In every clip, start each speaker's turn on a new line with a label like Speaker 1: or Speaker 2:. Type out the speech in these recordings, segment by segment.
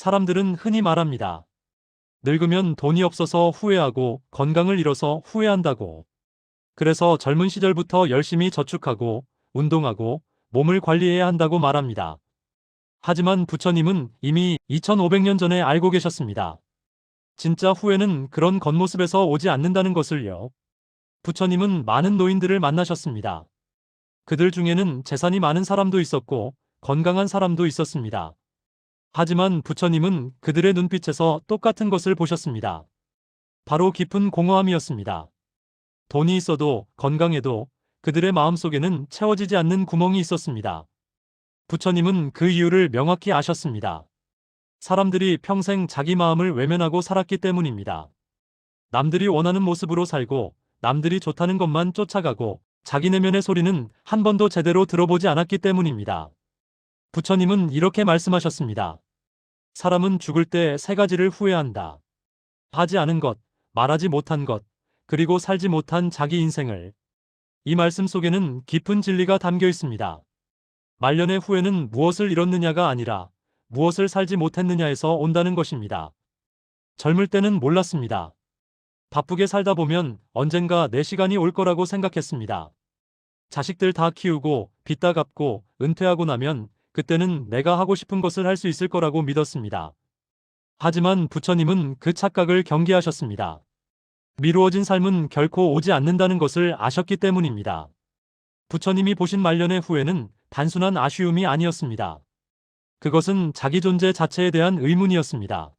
Speaker 1: 사람들은 흔히 말합니다. 늙으면 돈이 없어서 후회하고 건강을 잃어서 후회한다고. 그래서 젊은 시절부터 열심히 저축하고 운동하고 몸을 관리해야 한다고 말합니다. 하지만 부처님은 이미 2500년 전에 알고 계셨습니다. 진짜 후회는 그런 겉모습에서 오지 않는다는 것을요. 부처님은 많은 노인들을 만나셨습니다. 그들 중에는 재산이 많은 사람도 있었고 건강한 사람도 있었습니다. 하지만 부처님은 그들의 눈빛에서 똑같은 것을 보셨습니다. 바로 깊은 공허함이었습니다. 돈이 있어도 건강해도 그들의 마음속에는 채워지지 않는 구멍이 있었습니다. 부처님은 그 이유를 명확히 아셨습니다. 사람들이 평생 자기 마음을 외면하고 살았기 때문입니다. 남들이 원하는 모습으로 살고 남들이 좋다는 것만 쫓아가고 자기 내면의 소리는 한 번도 제대로 들어보지 않았기 때문입니다. 부처님은 이렇게 말씀하셨습니다. 사람은 죽을 때 세 가지를 후회한다. 하지 않은 것, 말하지 못한 것, 그리고 살지 못한 자기 인생을. 이 말씀 속에는 깊은 진리가 담겨 있습니다. 말년의 후회는 무엇을 잃었느냐가 아니라 무엇을 살지 못했느냐에서 온다는 것입니다. 젊을 때는 몰랐습니다. 바쁘게 살다 보면 언젠가 내 시간이 올 거라고 생각했습니다. 자식들 다 키우고 빚 다 갚고 은퇴하고 나면 그때는 내가 하고 싶은 것을 할 수 있을 거라고 믿었습니다. 하지만 부처님은 그 착각을 경계하셨습니다. 미루어진 삶은 결코 오지 않는다는 것을 아셨기 때문입니다. 부처님이 보신 말년의 후회는 단순한 아쉬움이 아니었습니다. 그것은 자기 존재 자체에 대한 의문이었습니다.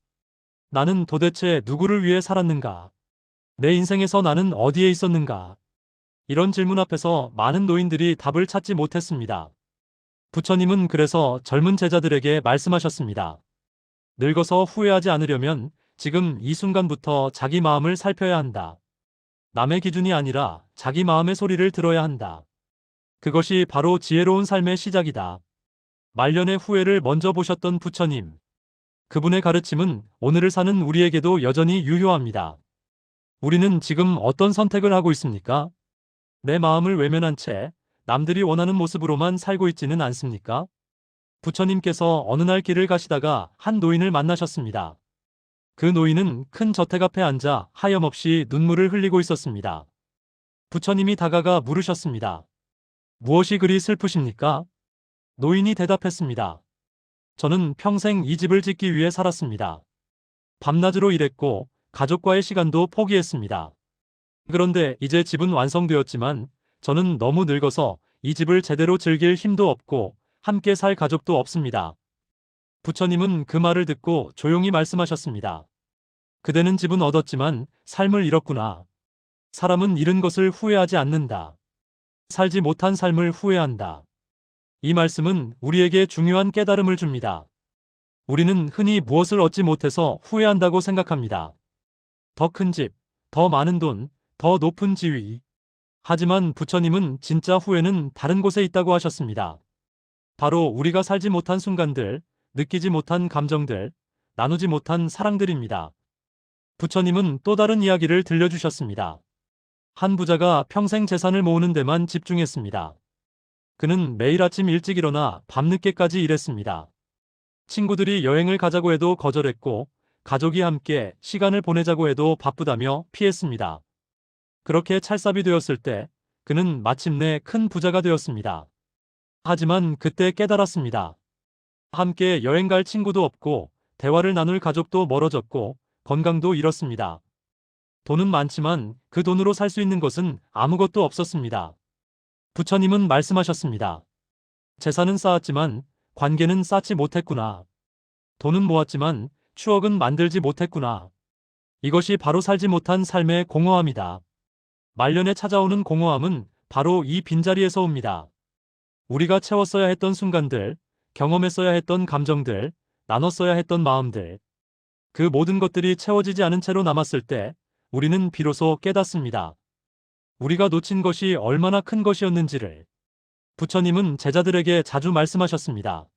Speaker 1: 나는 도대체 누구를 위해 살았는가? 내 인생에서 나는 어디에 있었는가? 이런 질문 앞에서 많은 노인들이 답을 찾지 못했습니다. 부처님은 그래서 젊은 제자들에게 말씀하셨습니다. 늙어서 후회하지 않으려면 지금 이 순간부터 자기 마음을 살펴야 한다. 남의 기준이 아니라 자기 마음의 소리를 들어야 한다. 그것이 바로 지혜로운 삶의 시작이다. 말년의 후회를 먼저 보셨던 부처님. 그분의 가르침은 오늘을 사는 우리에게도 여전히 유효합니다. 우리는 지금 어떤 선택을 하고 있습니까? 내 마음을 외면한 채 남들이 원하는 모습으로만 살고 있지는 않습니까? 부처님께서 어느 날 길을 가시다가 한 노인을 만나셨습니다. 그 노인은 큰 저택 앞에 앉아 하염없이 눈물을 흘리고 있었습니다. 부처님이 다가가 물으셨습니다. 무엇이 그리 슬프십니까? 노인이 대답했습니다. 저는 평생 이 집을 짓기 위해 살았습니다. 밤낮으로 일했고 가족과의 시간도 포기했습니다. 그런데 이제 집은 완성되었지만 저는 너무 늙어서 이 집을 제대로 즐길 힘도 없고 함께 살 가족도 없습니다. 부처님은 그 말을 듣고 조용히 말씀하셨습니다. 그대는 집은 얻었지만 삶을 잃었구나. 사람은 잃은 것을 후회하지 않는다. 살지 못한 삶을 후회한다. 이 말씀은 우리에게 중요한 깨달음을 줍니다. 우리는 흔히 무엇을 얻지 못해서 후회한다고 생각합니다. 더 큰 집, 더 많은 돈, 더 높은 지위. 하지만 부처님은 진짜 후회는 다른 곳에 있다고 하셨습니다. 바로 우리가 살지 못한 순간들, 느끼지 못한 감정들, 나누지 못한 사랑들입니다. 부처님은 또 다른 이야기를 들려주셨습니다. 한 부자가 평생 재산을 모으는 데만 집중했습니다. 그는 매일 아침 일찍 일어나 밤늦게까지 일했습니다. 친구들이 여행을 가자고 해도 거절했고, 가족이 함께 시간을 보내자고 해도 바쁘다며 피했습니다. 그렇게 찰삽이 되었을 때 그는 마침내 큰 부자가 되었습니다. 하지만 그때 깨달았습니다. 함께 여행 갈 친구도 없고 대화를 나눌 가족도 멀어졌고 건강도 잃었습니다. 돈은 많지만 그 돈으로 살 수 있는 것은 아무것도 없었습니다. 부처님은 말씀하셨습니다. 재산은 쌓았지만 관계는 쌓지 못했구나. 돈은 모았지만 추억은 만들지 못했구나. 이것이 바로 살지 못한 삶의 공허함이다. 말년에 찾아오는 공허함은 바로 이 빈자리에서 옵니다. 우리가 채웠어야 했던 순간들, 경험했어야 했던 감정들, 나눴어야 했던 마음들. 그 모든 것들이 채워지지 않은 채로 남았을 때 우리는 비로소 깨닫습니다. 우리가 놓친 것이 얼마나 큰 것이었는지를. 부처님은 제자들에게 자주 말씀하셨습니다.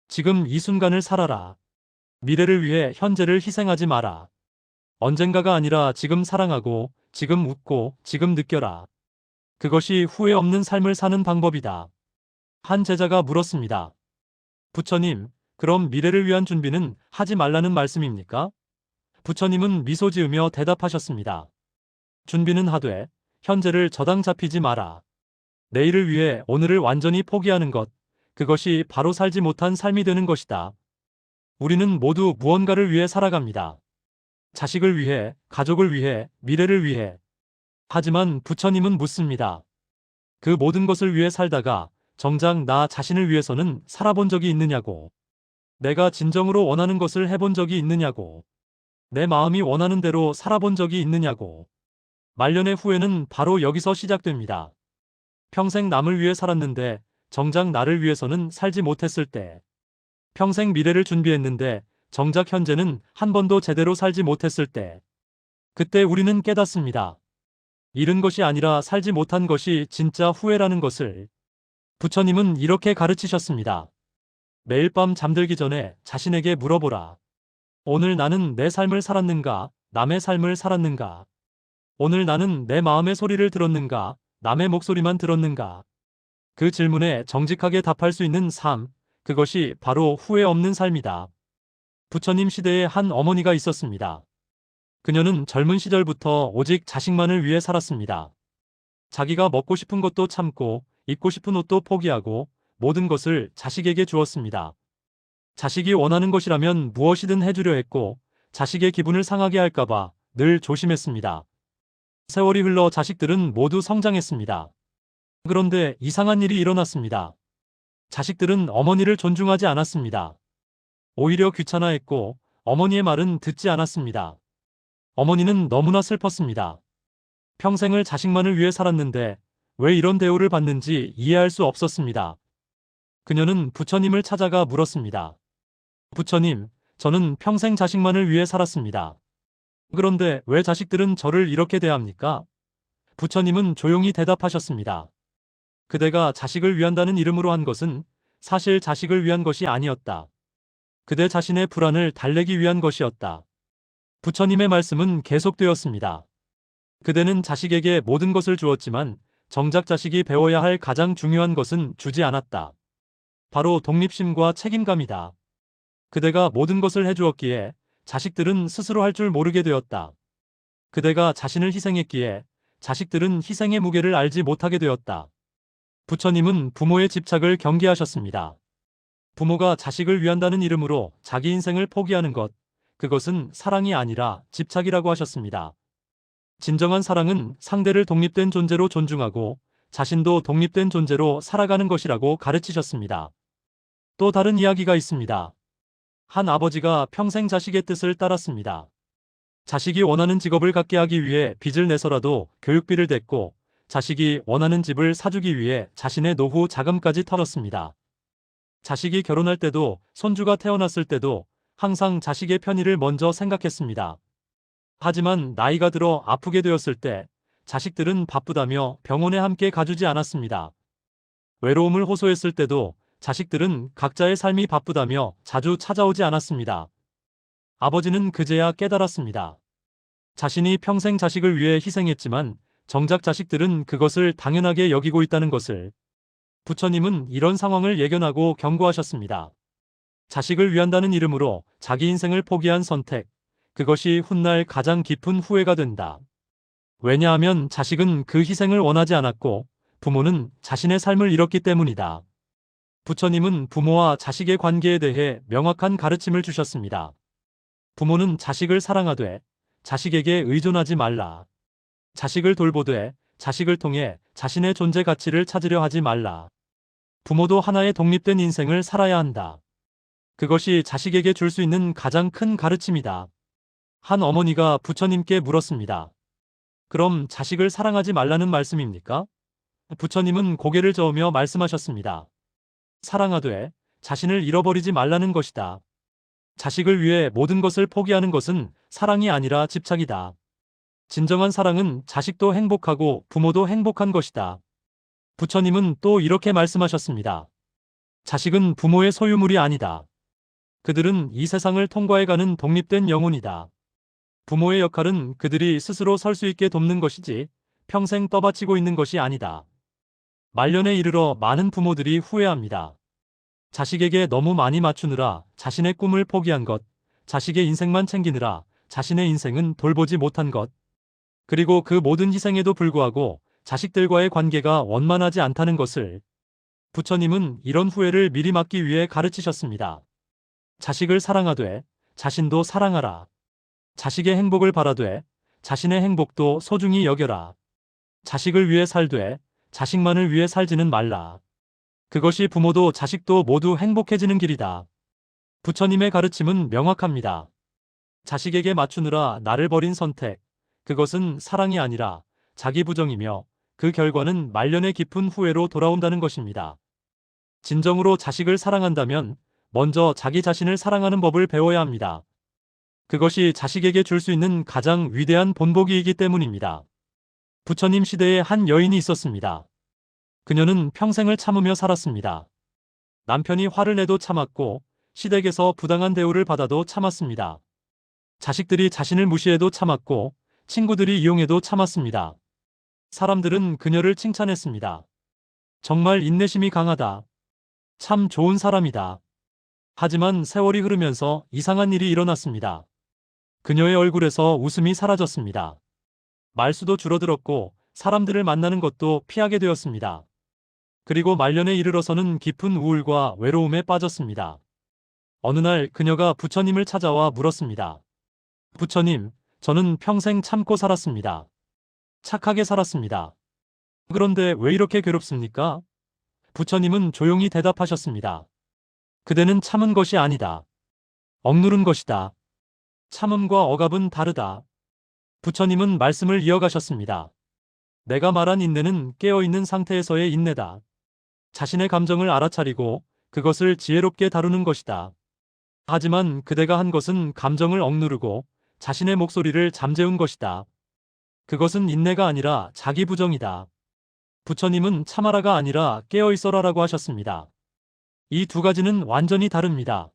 Speaker 1: 지금 이 순간을 살아라. 미래를 위해 현재를 희생하지 마라. 언젠가가 아니라 지금 사랑하고, 지금 웃고, 지금 느껴라. 그것이 후회 없는 삶을 사는 방법이다. 한 제자가 물었습니다. 부처님, 그럼 미래를 위한 준비는 하지 말라는 말씀입니까? 부처님은 미소 지으며 대답하셨습니다. 준비는 하되 현재를 저당 잡히지 마라. 내일을 위해 오늘을 완전히 포기하는 것, 그것이 바로 살지 못한 삶이 되는 것이다. 우리는 모두 무언가를 위해 살아갑니다. 자식을 위해, 가족을 위해, 미래를 위해. 하지만 부처님은 묻습니다. 그 모든 것을 위해 살다가 정작 나 자신을 위해서는 살아본 적이 있느냐고. 내가 진정으로 원하는 것을 해본 적이 있느냐고. 내 마음이 원하는 대로 살아본 적이 있느냐고. 말년의 후회는 바로 여기서 시작됩니다. 평생 남을 위해 살았는데 정작 나를 위해서는 살지 못했을 때. 평생 미래를 준비했는데 정작 현재는 한 번도 제대로 살지 못했을 때. 그때 우리는 깨닫습니다. 잃은 것이 아니라 살지 못한 것이 진짜 후회라는 것을. 부처님은 이렇게 가르치셨습니다. 매일 밤 잠들기 전에 자신에게 물어보라. 오늘 나는 내 삶을 살았는가, 남의 삶을 살았는가? 오늘 나는 내 마음의 소리를 들었는가, 남의 목소리만 들었는가? 그 질문에 정직하게 답할 수 있는 삶, 그것이 바로 후회 없는 삶이다. 부처님 시대에 한 어머니가 있었습니다. 그녀는 젊은 시절부터 오직 자식만을 위해 살았습니다. 자기가 먹고 싶은 것도 참고, 입고 싶은 옷도 포기하고, 모든 것을 자식에게 주었습니다. 자식이 원하는 것이라면 무엇이든 해주려 했고, 자식의 기분을 상하게 할까봐 늘 조심했습니다. 세월이 흘러 자식들은 모두 성장했습니다. 그런데 이상한 일이 일어났습니다. 자식들은 어머니를 존중하지 않았습니다. 오히려 귀찮아했고, 어머니의 말은 듣지 않았습니다. 어머니는 너무나 슬펐습니다. 평생을 자식만을 위해 살았는데 왜 이런 대우를 받는지 이해할 수 없었습니다. 그녀는 부처님을 찾아가 물었습니다. 부처님, 저는 평생 자식만을 위해 살았습니다. 그런데 왜 자식들은 저를 이렇게 대합니까? 부처님은 조용히 대답하셨습니다. 그대가 자식을 위한다는 이름으로 한 것은 사실 자식을 위한 것이 아니었다. 그대 자신의 불안을 달래기 위한 것이었다. 부처님의 말씀은 계속되었습니다. 그대는 자식에게 모든 것을 주었지만 정작 자식이 배워야 할 가장 중요한 것은 주지 않았다. 바로 독립심과 책임감이다. 그대가 모든 것을 해주었기에 자식들은 스스로 할 줄 모르게 되었다. 그대가 자신을 희생했기에 자식들은 희생의 무게를 알지 못하게 되었다. 부처님은 부모의 집착을 경계하셨습니다. 부모가 자식을 위한다는 이름으로 자기 인생을 포기하는 것, 그것은 사랑이 아니라 집착이라고 하셨습니다. 진정한 사랑은 상대를 독립된 존재로 존중하고 자신도 독립된 존재로 살아가는 것이라고 가르치셨습니다. 또 다른 이야기가 있습니다. 한 아버지가 평생 자식의 뜻을 따랐습니다. 자식이 원하는 직업을 갖게 하기 위해 빚을 내서라도 교육비를 댔고 자식이 원하는 집을 사주기 위해 자신의 노후 자금까지 털었습니다. 자식이 결혼할 때도 손주가 태어났을 때도 항상 자식의 편의를 먼저 생각했습니다. 하지만 나이가 들어 아프게 되었을 때 자식들은 바쁘다며 병원에 함께 가주지 않았습니다. 외로움을 호소했을 때도 자식들은 각자의 삶이 바쁘다며 자주 찾아오지 않았습니다. 아버지는 그제야 깨달았습니다. 자신이 평생 자식을 위해 희생했지만 정작 자식들은 그것을 당연하게 여기고 있다는 것을. 부처님은 이런 상황을 예견하고 경고하셨습니다. 자식을 위한다는 이름으로 자기 인생을 포기한 선택, 그것이 훗날 가장 깊은 후회가 된다. 왜냐하면 자식은 그 희생을 원하지 않았고 부모는 자신의 삶을 잃었기 때문이다. 부처님은 부모와 자식의 관계에 대해 명확한 가르침을 주셨습니다. 부모는 자식을 사랑하되 자식에게 의존하지 말라. 자식을 돌보되 자식을 통해 자신의 존재 가치를 찾으려 하지 말라. 부모도 하나의 독립된 인생을 살아야 한다. 그것이 자식에게 줄 수 있는 가장 큰 가르침이다. 한 어머니가 부처님께 물었습니다. 그럼 자식을 사랑하지 말라는 말씀입니까? 부처님은 고개를 저으며 말씀하셨습니다. 사랑하되 자신을 잃어버리지 말라는 것이다. 자식을 위해 모든 것을 포기하는 것은 사랑이 아니라 집착이다. 진정한 사랑은 자식도 행복하고 부모도 행복한 것이다. 부처님은 또 이렇게 말씀하셨습니다. 자식은 부모의 소유물이 아니다. 그들은 이 세상을 통과해가는 독립된 영혼이다. 부모의 역할은 그들이 스스로 설 수 있게 돕는 것이지 평생 떠받치고 있는 것이 아니다. 말년에 이르러 많은 부모들이 후회합니다. 자식에게 너무 많이 맞추느라 자신의 꿈을 포기한 것, 자식의 인생만 챙기느라 자신의 인생은 돌보지 못한 것, 그리고 그 모든 희생에도 불구하고 자식들과의 관계가 원만하지 않다는 것을 부처님은 이런 후회를 미리 막기 위해 가르치셨습니다. 자식을 사랑하되 자신도 사랑하라. 자식의 행복을 바라되 자신의 행복도 소중히 여겨라. 자식을 위해 살되 자식만을 위해 살지는 말라. 그것이 부모도 자식도 모두 행복해지는 길이다. 부처님의 가르침은 명확합니다. 자식에게 맞추느라 나를 버린 선택, 그것은 사랑이 아니라 자기 부정이며 그 결과는 말년의 깊은 후회로 돌아온다는 것입니다. 진정으로 자식을 사랑한다면 먼저 자기 자신을 사랑하는 법을 배워야 합니다. 그것이 자식에게 줄 수 있는 가장 위대한 본보기이기 때문입니다. 부처님 시대에 한 여인이 있었습니다. 그녀는 평생을 참으며 살았습니다. 남편이 화를 내도 참았고 시댁에서 부당한 대우를 받아도 참았습니다. 자식들이 자신을 무시해도 참았고 친구들이 이용해도 참았습니다. 사람들은 그녀를 칭찬했습니다. 정말 인내심이 강하다. 참 좋은 사람이다. 하지만 세월이 흐르면서 이상한 일이 일어났습니다. 그녀의 얼굴에서 웃음이 사라졌습니다. 말수도 줄어들었고 사람들을 만나는 것도 피하게 되었습니다. 그리고 말년에 이르러서는 깊은 우울과 외로움에 빠졌습니다. 어느 날 그녀가 부처님을 찾아와 물었습니다. 부처님, 저는 평생 참고 살았습니다. 착하게 살았습니다. 그런데 왜 이렇게 괴롭습니까? 부처님은 조용히 대답하셨습니다. 그대는 참은 것이 아니다. 억누른 것이다. 참음과 억압은 다르다. 부처님은 말씀을 이어가셨습니다. 내가 말한 인내는 깨어있는 상태에서의 인내다. 자신의 감정을 알아차리고 그것을 지혜롭게 다루는 것이다. 하지만 그대가 한 것은 감정을 억누르고 자신의 목소리를 잠재운 것이다. 그것은 인내가 아니라 자기 부정이다. 부처님은 참아라가 아니라 깨어있어라라고 하셨습니다. 이 두 가지는 완전히 다릅니다.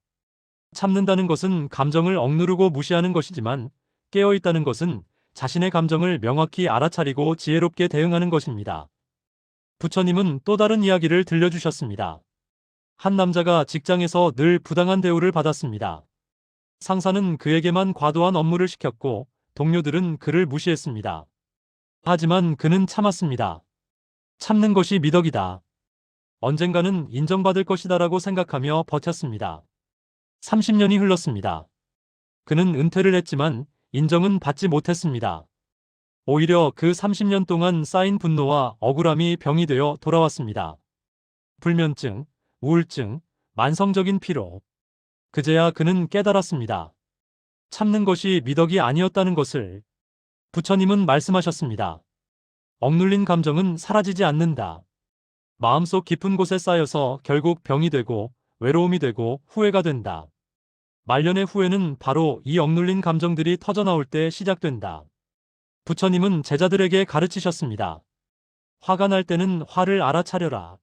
Speaker 1: 참는다는 것은 감정을 억누르고 무시하는 것이지만 깨어있다는 것은 자신의 감정을 명확히 알아차리고 지혜롭게 대응하는 것입니다. 부처님은 또 다른 이야기를 들려주셨습니다. 한 남자가 직장에서 늘 부당한 대우를 받았습니다. 상사는 그에게만 과도한 업무를 시켰고 동료들은 그를 무시했습니다. 하지만 그는 참았습니다. 참는 것이 미덕이다. 언젠가는 인정받을 것이다라고 생각하며 버텼습니다. 30년이 흘렀습니다. 그는 은퇴를 했지만 인정은 받지 못했습니다. 오히려 그 30년 동안 쌓인 분노와 억울함이 병이 되어 돌아왔습니다. 불면증, 우울증, 만성적인 피로. 그제야 그는 깨달았습니다. 참는 것이 미덕이 아니었다는 것을. 부처님은 말씀하셨습니다. 억눌린 감정은 사라지지 않는다. 마음속 깊은 곳에 쌓여서 결국 병이 되고 외로움이 되고 후회가 된다. 말년의 후회는 바로 이 억눌린 감정들이 터져나올 때 시작된다. 부처님은 제자들에게 가르치셨습니다. 화가 날 때는 화를 알아차려라.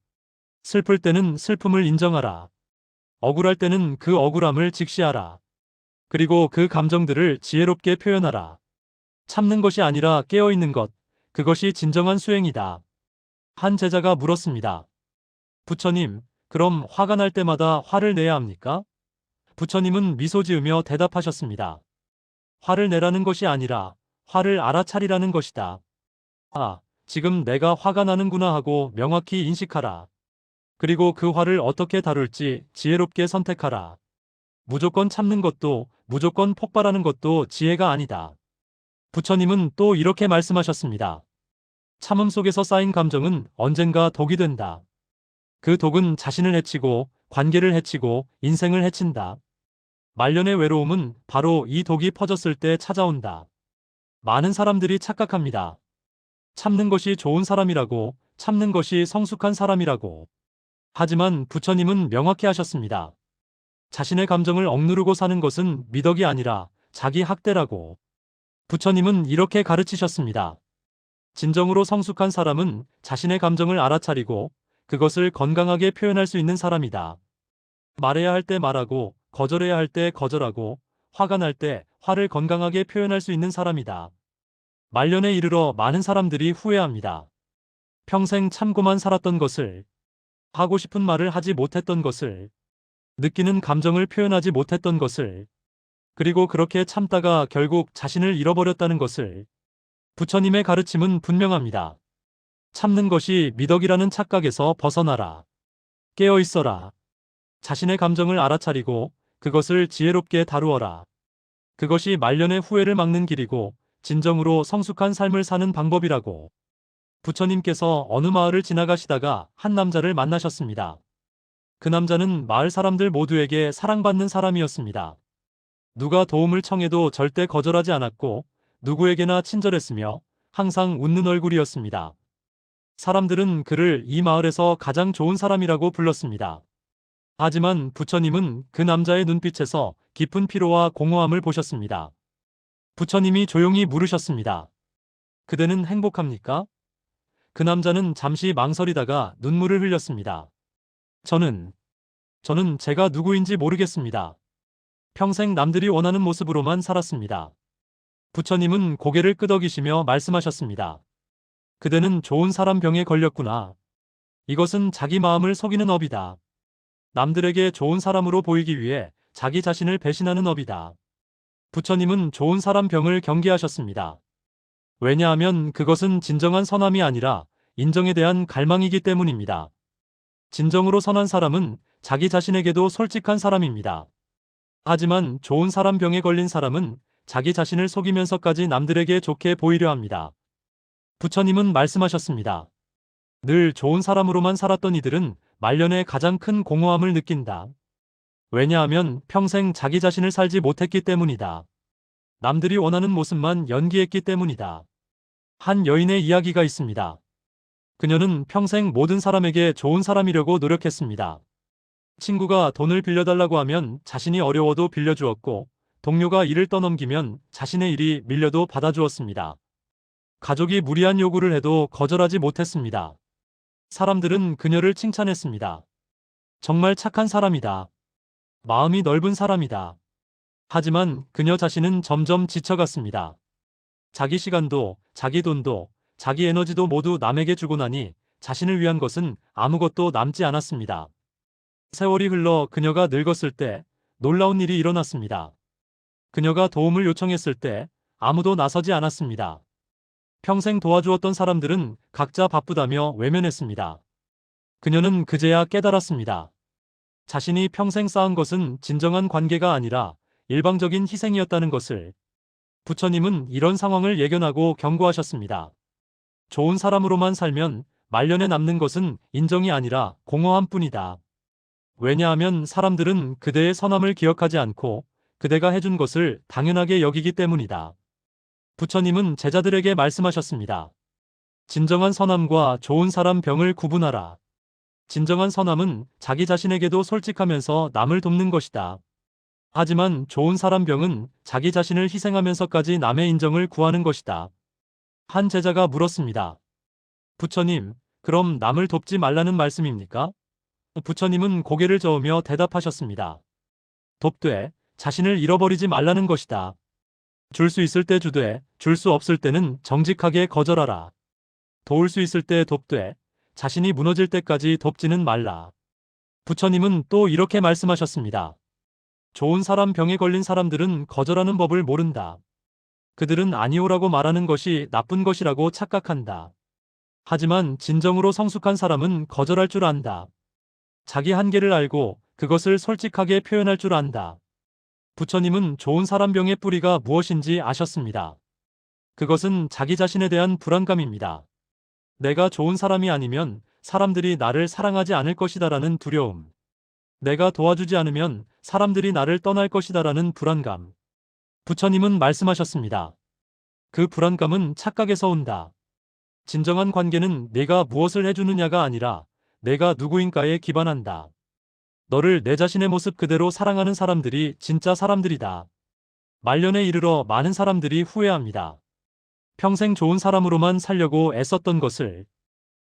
Speaker 1: 슬플 때는 슬픔을 인정하라. 억울할 때는 그 억울함을 직시하라. 그리고 그 감정들을 지혜롭게 표현하라. 참는 것이 아니라 깨어있는 것, 그것이 진정한 수행이다. 한 제자가 물었습니다. 부처님, 그럼 화가 날 때마다 화를 내야 합니까? 부처님은 미소 지으며 대답하셨습니다. 화를 내라는 것이 아니라 화를 알아차리라는 것이다. 아, 지금 내가 화가 나는구나 하고 명확히 인식하라. 그리고 그 화를 어떻게 다룰지 지혜롭게 선택하라. 무조건 참는 것도 무조건 폭발하는 것도 지혜가 아니다. 부처님은 또 이렇게 말씀하셨습니다. 참음 속에서 쌓인 감정은 언젠가 독이 된다. 그 독은 자신을 해치고 관계를 해치고 인생을 해친다. 말년의 외로움은 바로 이 독이 퍼졌을 때 찾아온다. 많은 사람들이 착각합니다. 참는 것이 좋은 사람이라고, 참는 것이 성숙한 사람이라고. 하지만 부처님은 명확히 하셨습니다. 자신의 감정을 억누르고 사는 것은 미덕이 아니라 자기 학대라고. 부처님은 이렇게 가르치셨습니다. 진정으로 성숙한 사람은 자신의 감정을 알아차리고 그것을 건강하게 표현할 수 있는 사람이다. 말해야 할 때 말하고 거절해야 할 때 거절하고 화가 날 때 화를 건강하게 표현할 수 있는 사람이다. 말년에 이르러 많은 사람들이 후회합니다. 평생 참고만 살았던 것을, 하고 싶은 말을 하지 못했던 것을, 느끼는 감정을 표현하지 못했던 것을, 그리고 그렇게 참다가 결국 자신을 잃어버렸다는 것을. 부처님의 가르침은 분명합니다. 참는 것이 미덕이라는 착각에서 벗어나라. 깨어 있어라. 자신의 감정을 알아차리고 그것을 지혜롭게 다루어라. 그것이 말년의 후회를 막는 길이고 진정으로 성숙한 삶을 사는 방법이라고. 부처님께서 어느 마을을 지나가시다가 한 남자를 만나셨습니다. 그 남자는 마을 사람들 모두에게 사랑받는 사람이었습니다. 누가 도움을 청해도 절대 거절하지 않았고 누구에게나 친절했으며 항상 웃는 얼굴이었습니다. 사람들은 그를 이 마을에서 가장 좋은 사람이라고 불렀습니다. 하지만 부처님은 그 남자의 눈빛에서 깊은 피로와 공허함을 보셨습니다. 부처님이 조용히 물으셨습니다. 그대는 행복합니까? 그 남자는 잠시 망설이다가 눈물을 흘렸습니다. 저는 제가 누구인지 모르겠습니다. 평생 남들이 원하는 모습으로만 살았습니다. 부처님은 고개를 끄덕이시며 말씀하셨습니다. 그대는 좋은 사람 병에 걸렸구나. 이것은 자기 마음을 속이는 업이다. 남들에게 좋은 사람으로 보이기 위해 자기 자신을 배신하는 업이다. 부처님은 좋은 사람 병을 경계하셨습니다. 왜냐하면 그것은 진정한 선함이 아니라 인정에 대한 갈망이기 때문입니다. 진정으로 선한 사람은 자기 자신에게도 솔직한 사람입니다. 하지만 좋은 사람 병에 걸린 사람은 자기 자신을 속이면서까지 남들에게 좋게 보이려 합니다. 부처님은 말씀하셨습니다. 늘 좋은 사람으로만 살았던 이들은 말년에 가장 큰 공허함을 느낀다. 왜냐하면 평생 자기 자신을 살지 못했기 때문이다. 남들이 원하는 모습만 연기했기 때문이다. 한 여인의 이야기가 있습니다. 그녀는 평생 모든 사람에게 좋은 사람이려고 노력했습니다. 친구가 돈을 빌려달라고 하면 자신이 어려워도 빌려주었고, 동료가 일을 떠넘기면 자신의 일이 밀려도 받아주었습니다. 가족이 무리한 요구를 해도 거절하지 못했습니다. 사람들은 그녀를 칭찬했습니다. 정말 착한 사람이다. 마음이 넓은 사람이다. 하지만 그녀 자신은 점점 지쳐갔습니다. 자기 시간도, 자기 돈도, 자기 에너지도 모두 남에게 주고 나니 자신을 위한 것은 아무것도 남지 않았습니다. 세월이 흘러 그녀가 늙었을 때 놀라운 일이 일어났습니다. 그녀가 도움을 요청했을 때 아무도 나서지 않았습니다. 평생 도와주었던 사람들은 각자 바쁘다며 외면했습니다. 그녀는 그제야 깨달았습니다. 자신이 평생 쌓은 것은 진정한 관계가 아니라 일방적인 희생이었다는 것을. 부처님은 이런 상황을 예견하고 경고하셨습니다. 좋은 사람으로만 살면 말년에 남는 것은 인정이 아니라 공허함 뿐이다. 왜냐하면 사람들은 그대의 선함을 기억하지 않고 그대가 해준 것을 당연하게 여기기 때문이다. 부처님은 제자들에게 말씀하셨습니다. 진정한 선함과 좋은 사람 병을 구분하라. 진정한 선함은 자기 자신에게도 솔직하면서 남을 돕는 것이다. 하지만 좋은 사람 병은 자기 자신을 희생하면서까지 남의 인정을 구하는 것이다. 한 제자가 물었습니다. 부처님, 그럼 남을 돕지 말라는 말씀입니까? 부처님은 고개를 저으며 대답하셨습니다. 돕되 자신을 잃어버리지 말라는 것이다. 줄 수 있을 때 주되 줄 수 없을 때는 정직하게 거절하라. 도울 수 있을 때 돕되 자신이 무너질 때까지 돕지는 말라. 부처님은 또 이렇게 말씀하셨습니다. 좋은 사람 병에 걸린 사람들은 거절하는 법을 모른다. 그들은 아니오라고 말하는 것이 나쁜 것이라고 착각한다. 하지만 진정으로 성숙한 사람은 거절할 줄 안다. 자기 한계를 알고 그것을 솔직하게 표현할 줄 안다. 부처님은 좋은 사람 병의 뿌리가 무엇인지 아셨습니다. 그것은 자기 자신에 대한 불안감입니다. 내가 좋은 사람이 아니면 사람들이 나를 사랑하지 않을 것이다라는 두려움. 내가 도와주지 않으면 사람들이 나를 떠날 것이다라는 불안감. 부처님은 말씀하셨습니다. 그 불안감은 착각에서 온다. 진정한 관계는 내가 무엇을 해주느냐가 아니라 내가 누구인가에 기반한다. 너를 내 자신의 모습 그대로 사랑하는 사람들이 진짜 사람들이다. 말년에 이르러 많은 사람들이 후회합니다. 평생 좋은 사람으로만 살려고 애썼던 것을,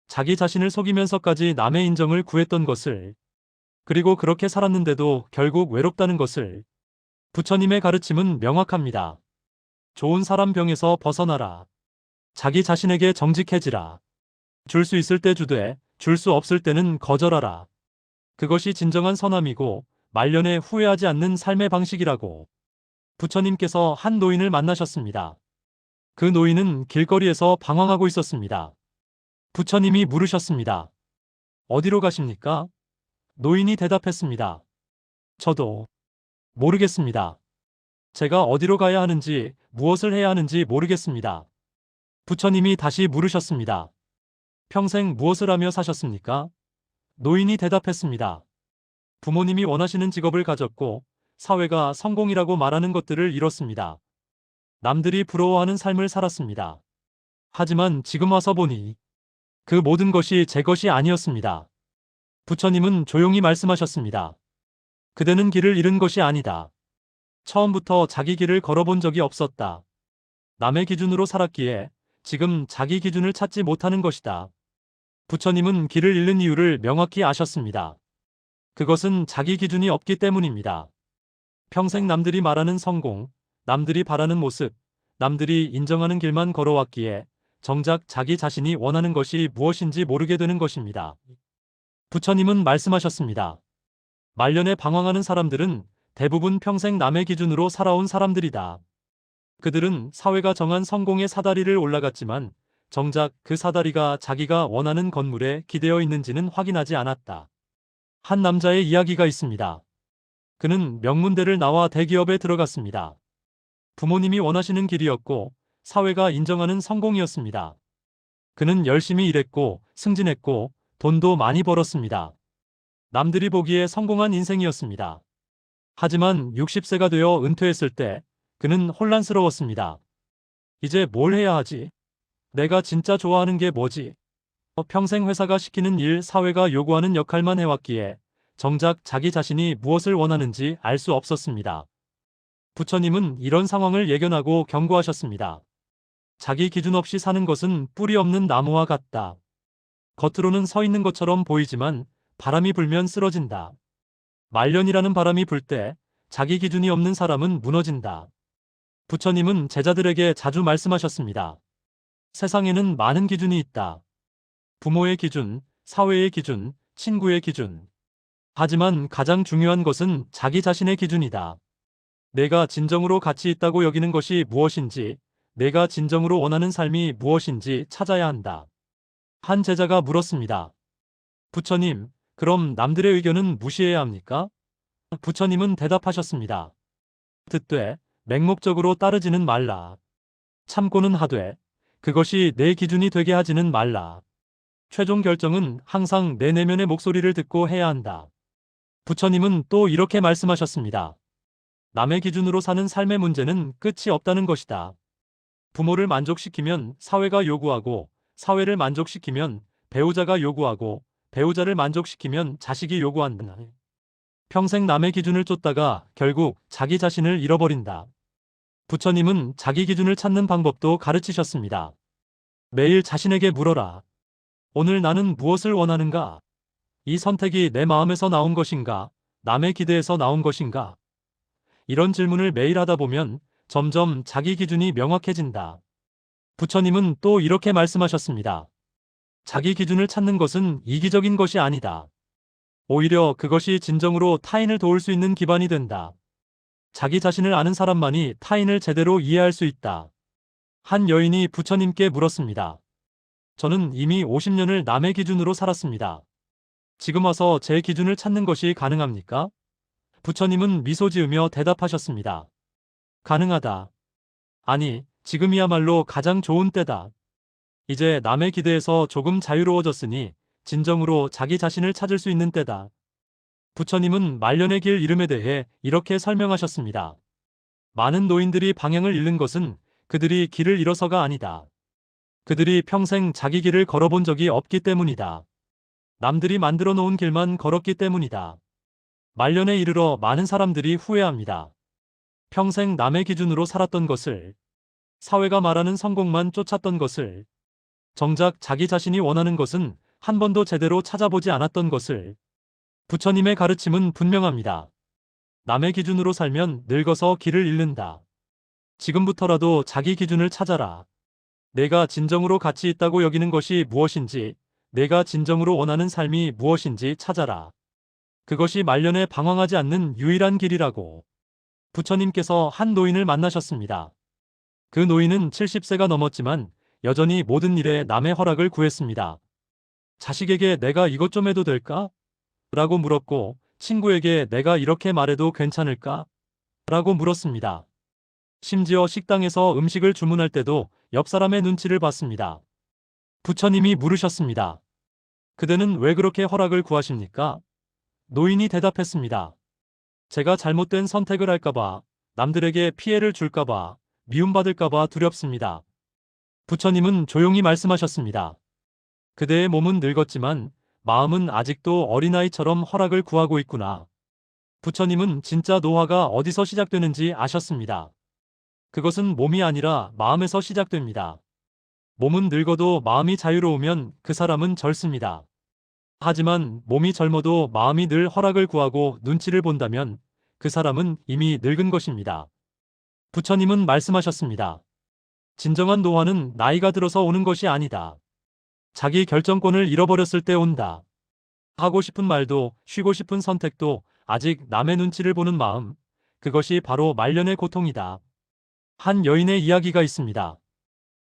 Speaker 1: 자기 자신을 속이면서까지 남의 인정을 구했던 것을, 그리고 그렇게 살았는데도 결국 외롭다는 것을. 부처님의 가르침은 명확합니다. 좋은 사람 병에서 벗어나라. 자기 자신에게 정직해지라. 줄 수 있을 때 주되 줄 수 없을 때는 거절하라. 그것이 진정한 선함이고 말년에 후회하지 않는 삶의 방식이라고. 부처님께서 한 노인을 만나셨습니다. 그 노인은 길거리에서 방황하고 있었습니다. 부처님이 물으셨습니다. 어디로 가십니까? 노인이 대답했습니다. 저도 모르겠습니다. 제가 어디로 가야 하는지, 무엇을 해야 하는지 모르겠습니다. 부처님이 다시 물으셨습니다. 평생 무엇을 하며 사셨습니까? 노인이 대답했습니다. 부모님이 원하시는 직업을 가졌고, 사회가 성공이라고 말하는 것들을 이뤘습니다. 남들이 부러워하는 삶을 살았습니다. 하지만 지금 와서 보니 그 모든 것이 제 것이 아니었습니다. 부처님은 조용히 말씀하셨습니다. 그대는 길을 잃은 것이 아니다. 처음부터 자기 길을 걸어본 적이 없었다. 남의 기준으로 살았기에 지금 자기 기준을 찾지 못하는 것이다. 부처님은 길을 잃는 이유를 명확히 아셨습니다. 그것은 자기 기준이 없기 때문입니다. 평생 남들이 말하는 성공, 남들이 바라는 모습, 남들이 인정하는 길만 걸어왔기에 정작 자기 자신이 원하는 것이 무엇인지 모르게 되는 것입니다. 부처님은 말씀하셨습니다. 말년에 방황하는 사람들은 대부분 평생 남의 기준으로 살아온 사람들이다. 그들은 사회가 정한 성공의 사다리를 올라갔지만 정작 그 사다리가 자기가 원하는 건물에 기대어 있는지는 확인하지 않았다. 한 남자의 이야기가 있습니다. 그는 명문대를 나와 대기업에 들어갔습니다. 부모님이 원하시는 길이었고 사회가 인정하는 성공이었습니다. 그는 열심히 일했고 승진했고 돈도 많이 벌었습니다. 남들이 보기에 성공한 인생이었습니다. 하지만 60세가 되어 은퇴했을 때 그는 혼란스러웠습니다. 이제 뭘 해야 하지? 내가 진짜 좋아하는 게 뭐지? 평생 회사가 시키는 일, 사회가 요구하는 역할만 해왔기에 정작 자기 자신이 무엇을 원하는지 알 수 없었습니다. 부처님은 이런 상황을 예견하고 경고하셨습니다. 자기 기준 없이 사는 것은 뿌리 없는 나무와 같다. 겉으로는 서 있는 것처럼 보이지만 바람이 불면 쓰러진다. 말년이라는 바람이 불 때 자기 기준이 없는 사람은 무너진다. 부처님은 제자들에게 자주 말씀하셨습니다. 세상에는 많은 기준이 있다. 부모의 기준, 사회의 기준, 친구의 기준. 하지만 가장 중요한 것은 자기 자신의 기준이다. 내가 진정으로 가치 있다고 여기는 것이 무엇인지, 내가 진정으로 원하는 삶이 무엇인지 찾아야 한다. 한 제자가 물었습니다. 부처님, 그럼 남들의 의견은 무시해야 합니까? 부처님은 대답하셨습니다. 듣되 맹목적으로 따르지는 말라. 참고는 하되 그것이 내 기준이 되게 하지는 말라. 최종 결정은 항상 내 내면의 목소리를 듣고 해야 한다. 부처님은 또 이렇게 말씀하셨습니다. 남의 기준으로 사는 삶의 문제는 끝이 없다는 것이다. 부모를 만족시키면 사회가 요구하고, 사회를 만족시키면 배우자가 요구하고, 배우자를 만족시키면 자식이 요구한다. 평생 남의 기준을 쫓다가 결국 자기 자신을 잃어버린다. 부처님은 자기 기준을 찾는 방법도 가르치셨습니다. 매일 자신에게 물어라. 오늘 나는 무엇을 원하는가? 이 선택이 내 마음에서 나온 것인가? 남의 기대에서 나온 것인가? 이런 질문을 매일 하다 보면 점점 자기 기준이 명확해진다. 부처님은 또 이렇게 말씀하셨습니다. 자기 기준을 찾는 것은 이기적인 것이 아니다. 오히려 그것이 진정으로 타인을 도울 수 있는 기반이 된다. 자기 자신을 아는 사람만이 타인을 제대로 이해할 수 있다. 한 여인이 부처님께 물었습니다. 저는 이미 50년을 남의 기준으로 살았습니다. 지금 와서 제 기준을 찾는 것이 가능합니까? 부처님은 미소 지으며 대답하셨습니다. 가능하다. 아니, 지금이야말로 가장 좋은 때다. 이제 남의 기대에서 조금 자유로워졌으니 진정으로 자기 자신을 찾을 수 있는 때다. 부처님은 말년의 길 잃음에 대해 이렇게 설명하셨습니다. 많은 노인들이 방향을 잃는 것은 그들이 길을 잃어서가 아니다. 그들이 평생 자기 길을 걸어본 적이 없기 때문이다. 남들이 만들어 놓은 길만 걸었기 때문이다. 말년에 이르러 많은 사람들이 후회합니다. 평생 남의 기준으로 살았던 것을, 사회가 말하는 성공만 쫓았던 것을, 정작 자기 자신이 원하는 것은 한 번도 제대로 찾아보지 않았던 것을. 부처님의 가르침은 분명합니다. 남의 기준으로 살면 늙어서 길을 잃는다. 지금부터라도 자기 기준을 찾아라. 내가 진정으로 가치 있다고 여기는 것이 무엇인지, 내가 진정으로 원하는 삶이 무엇인지 찾아라. 그것이 말년에 방황하지 않는 유일한 길이라고. 부처님께서 한 노인을 만나셨습니다. 그 노인은 70세가 넘었지만 여전히 모든 일에 남의 허락을 구했습니다. 자식에게 내가 이것 좀 해도 될까? 라고 물었고, 친구에게 내가 이렇게 말해도 괜찮을까? 라고 물었습니다. 심지어 식당에서 음식을 주문할 때도 옆 사람의 눈치를 봤습니다. 부처님이 물으셨습니다. 그대는 왜 그렇게 허락을 구하십니까? 노인이 대답했습니다. 제가 잘못된 선택을 할까봐, 남들에게 피해를 줄까봐, 미움받을까봐 두렵습니다. 부처님은 조용히 말씀하셨습니다. 그대의 몸은 늙었지만 마음은 아직도 어린아이처럼 허락을 구하고 있구나. 부처님은 진짜 노화가 어디서 시작되는지 아셨습니다. 그것은 몸이 아니라 마음에서 시작됩니다. 몸은 늙어도 마음이 자유로우면 그 사람은 젊습니다. 하지만 몸이 젊어도 마음이 늘 허락을 구하고 눈치를 본다면 그 사람은 이미 늙은 것입니다. 부처님은 말씀하셨습니다. 진정한 노화는 나이가 들어서 오는 것이 아니다. 자기 결정권을 잃어버렸을 때 온다. 하고 싶은 말도 쉬고 싶은 선택도 아직 남의 눈치를 보는 마음, 그것이 바로 말년의 고통이다. 한 여인의 이야기가 있습니다.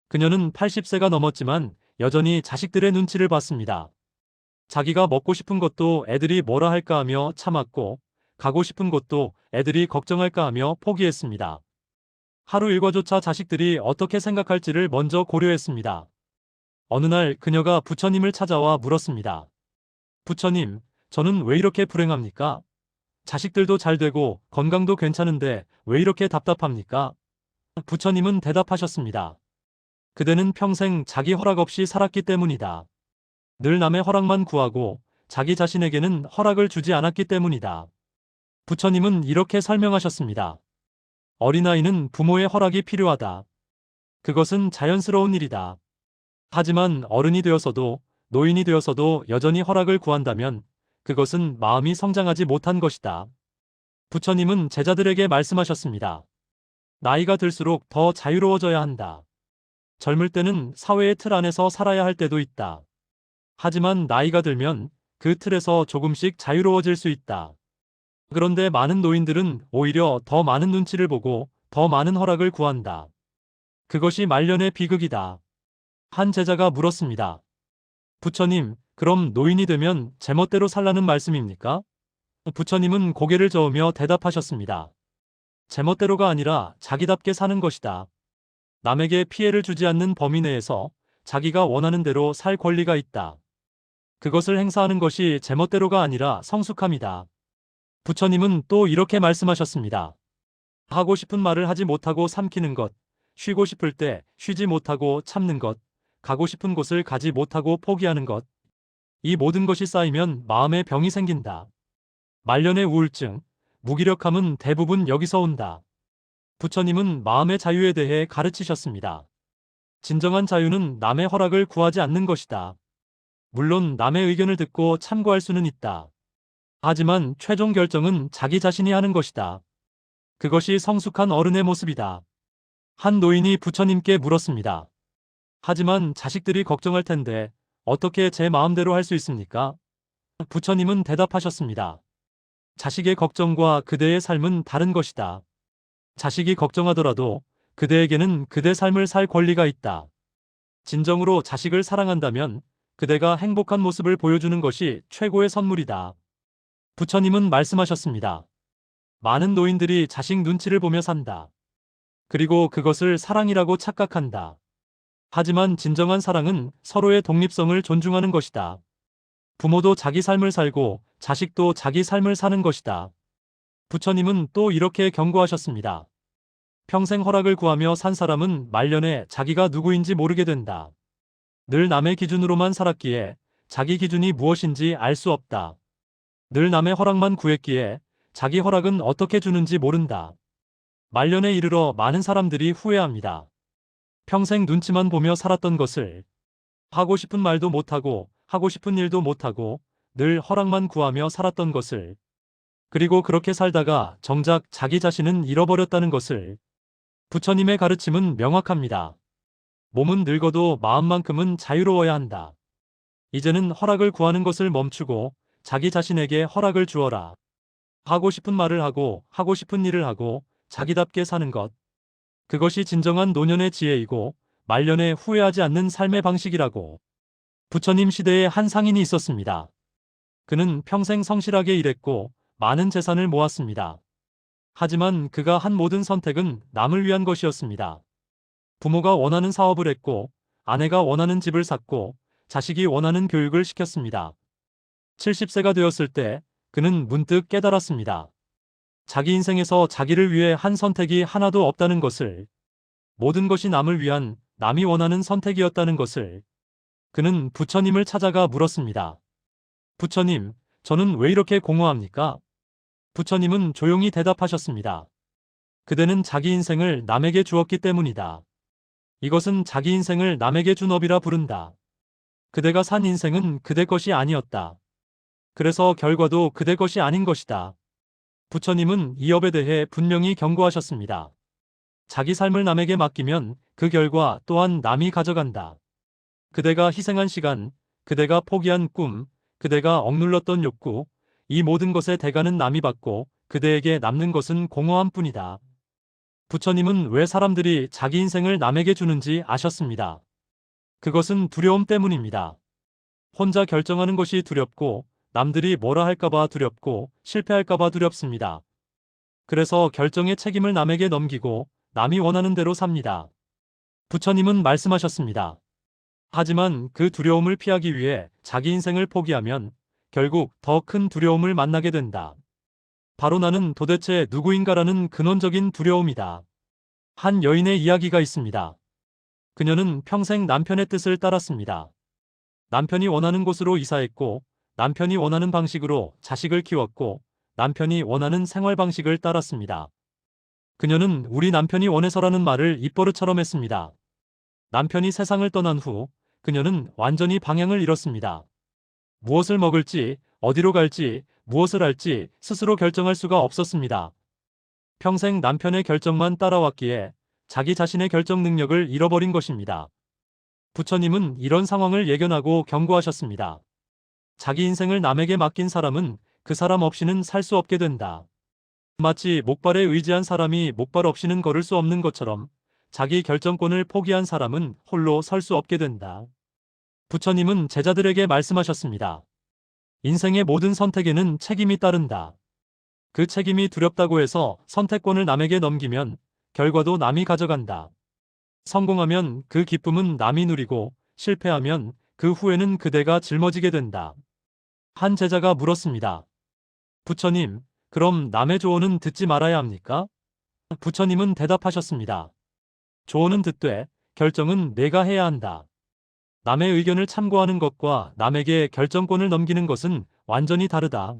Speaker 1: 그녀는 80세가 넘었지만 여전히 자식들의 눈치를 봤습니다. 자기가 먹고 싶은 것도 애들이 뭐라 할까 하며 참았고, 가고 싶은 곳도 애들이 걱정할까 하며 포기했습니다. 하루 일과조차 자식들이 어떻게 생각할지를 먼저 고려했습니다. 어느 날 그녀가 부처님을 찾아와 물었습니다. 부처님, 저는 왜 이렇게 불행합니까? 자식들도 잘 되고 건강도 괜찮은데 왜 이렇게 답답합니까? 부처님은 대답하셨습니다. 그대는 평생 자기 허락 없이 살았기 때문이다. 늘 남의 허락만 구하고 자기 자신에게는 허락을 주지 않았기 때문이다. 부처님은 이렇게 설명하셨습니다. 어린아이는 부모의 허락이 필요하다. 그것은 자연스러운 일이다. 하지만 어른이 되어서도 노인이 되어서도 여전히 허락을 구한다면 그것은 마음이 성장하지 못한 것이다. 부처님은 제자들에게 말씀하셨습니다. 나이가 들수록 더 자유로워져야 한다. 젊을 때는 사회의 틀 안에서 살아야 할 때도 있다. 하지만 나이가 들면 그 틀에서 조금씩 자유로워질 수 있다. 그런데 많은 노인들은 오히려 더 많은 눈치를 보고 더 많은 허락을 구한다. 그것이 말년의 비극이다. 한 제자가 물었습니다. 부처님, 그럼 노인이 되면 제멋대로 살라는 말씀입니까? 부처님은 고개를 저으며 대답하셨습니다. 제멋대로가 아니라 자기답게 사는 것이다. 남에게 피해를 주지 않는 범위 내에서 자기가 원하는 대로 살 권리가 있다. 그것을 행사하는 것이 제멋대로가 아니라 성숙함이다. 부처님은 또 이렇게 말씀하셨습니다. 하고 싶은 말을 하지 못하고 삼키는 것, 쉬고 싶을 때 쉬지 못하고 참는 것, 가고 싶은 곳을 가지 못하고 포기하는 것. 이 모든 것이 쌓이면 마음에 병이 생긴다. 말년의 우울증, 무기력함은 대부분 여기서 온다. 부처님은 마음의 자유에 대해 가르치셨습니다. 진정한 자유는 남의 허락을 구하지 않는 것이다. 물론 남의 의견을 듣고 참고할 수는 있다. 하지만 최종 결정은 자기 자신이 하는 것이다. 그것이 성숙한 어른의 모습이다. 한 노인이 부처님께 물었습니다. 하지만 자식들이 걱정할 텐데 어떻게 제 마음대로 할 수 있습니까? 부처님은 대답하셨습니다. 자식의 걱정과 그대의 삶은 다른 것이다. 자식이 걱정하더라도 그대에게는 그대 삶을 살 권리가 있다. 진정으로 자식을 사랑한다면 그대가 행복한 모습을 보여주는 것이 최고의 선물이다. 부처님은 말씀하셨습니다. 많은 노인들이 자식 눈치를 보며 산다. 그리고 그것을 사랑이라고 착각한다. 하지만 진정한 사랑은 서로의 독립성을 존중하는 것이다. 부모도 자기 삶을 살고 자식도 자기 삶을 사는 것이다. 부처님은 또 이렇게 경고하셨습니다. 평생 허락을 구하며 산 사람은 말년에 자기가 누구인지 모르게 된다. 늘 남의 기준으로만 살았기에 자기 기준이 무엇인지 알 수 없다. 늘 남의 허락만 구했기에 자기 허락은 어떻게 주는지 모른다. 말년에 이르러 많은 사람들이 후회합니다. 평생 눈치만 보며 살았던 것을, 하고 싶은 말도 못하고 하고 싶은 일도 못하고 늘 허락만 구하며 살았던 것을, 그리고 그렇게 살다가 정작 자기 자신은 잃어버렸다는 것을. 부처님의 가르침은 명확합니다. 몸은 늙어도 마음만큼은 자유로워야 한다. 이제는 허락을 구하는 것을 멈추고 자기 자신에게 허락을 주어라. 하고 싶은 말을 하고 하고 싶은 일을 하고 자기답게 사는 것. 그것이 진정한 노년의 지혜이고 말년에 후회하지 않는 삶의 방식이라고. 부처님 시대에 한 상인이 있었습니다. 그는 평생 성실하게 일했고 많은 재산을 모았습니다. 하지만 그가 한 모든 선택은 남을 위한 것이었습니다. 부모가 원하는 사업을 했고 아내가 원하는 집을 샀고 자식이 원하는 교육을 시켰습니다. 70세가 되었을 때 그는 문득 깨달았습니다. 자기 인생에서 자기를 위해 한 선택이 하나도 없다는 것을, 모든 것이 남을 위한 남이 원하는 선택이었다는 것을. 그는 부처님을 찾아가 물었습니다. 부처님, 저는 왜 이렇게 공허합니까? 부처님은 조용히 대답하셨습니다. 그대는 자기 인생을 남에게 주었기 때문이다. 이것은 자기 인생을 남에게 준 업이라 부른다. 그대가 산 인생은 그대 것이 아니었다. 그래서 결과도 그대 것이 아닌 것이다. 부처님은 이 업에 대해 분명히 경고하셨습니다. 자기 삶을 남에게 맡기면 그 결과 또한 남이 가져간다. 그대가 희생한 시간, 그대가 포기한 꿈, 그대가 억눌렀던 욕구, 이 모든 것의 대가는 남이 받고 그대에게 남는 것은 공허함 뿐이다. 부처님은 왜 사람들이 자기 인생을 남에게 주는지 아셨습니다. 그것은 두려움 때문입니다. 혼자 결정하는 것이 두렵고 남들이 뭐라 할까봐 두렵고 실패할까봐 두렵습니다. 그래서 결정의 책임을 남에게 넘기고 남이 원하는 대로 삽니다. 부처님은 말씀하셨습니다. 하지만 그 두려움을 피하기 위해 자기 인생을 포기하면 결국 더 큰 두려움을 만나게 된다. 바로 나는 도대체 누구인가라는 근원적인 두려움이다. 한 여인의 이야기가 있습니다. 그녀는 평생 남편의 뜻을 따랐습니다. 남편이 원하는 곳으로 이사했고, 남편이 원하는 방식으로 자식을 키웠고, 남편이 원하는 생활 방식을 따랐습니다. 그녀는 우리 남편이 원해서라는 말을 입버릇처럼 했습니다. 남편이 세상을 떠난 후 그녀는 완전히 방향을 잃었습니다. 무엇을 먹을지, 어디로 갈지, 무엇을 할지 스스로 결정할 수가 없었습니다. 평생 남편의 결정만 따라왔기에 자기 자신의 결정 능력을 잃어버린 것입니다. 부처님은 이런 상황을 예견하고 경고하셨습니다. 자기 인생을 남에게 맡긴 사람은 그 사람 없이는 살 수 없게 된다. 마치 목발에 의지한 사람이 목발 없이는 걸을 수 없는 것처럼 자기 결정권을 포기한 사람은 홀로 설 수 없게 된다. 부처님은 제자들에게 말씀하셨습니다. 인생의 모든 선택에는 책임이 따른다. 그 책임이 두렵다고 해서 선택권을 남에게 넘기면 결과도 남이 가져간다. 성공하면 그 기쁨은 남이 누리고 실패하면 그 후회는 그대가 짊어지게 된다. 한 제자가 물었습니다. 부처님, 그럼 남의 조언은 듣지 말아야 합니까? 부처님은 대답하셨습니다. 조언은 듣되 결정은 내가 해야 한다. 남의 의견을 참고하는 것과 남에게 결정권을 넘기는 것은 완전히 다르다.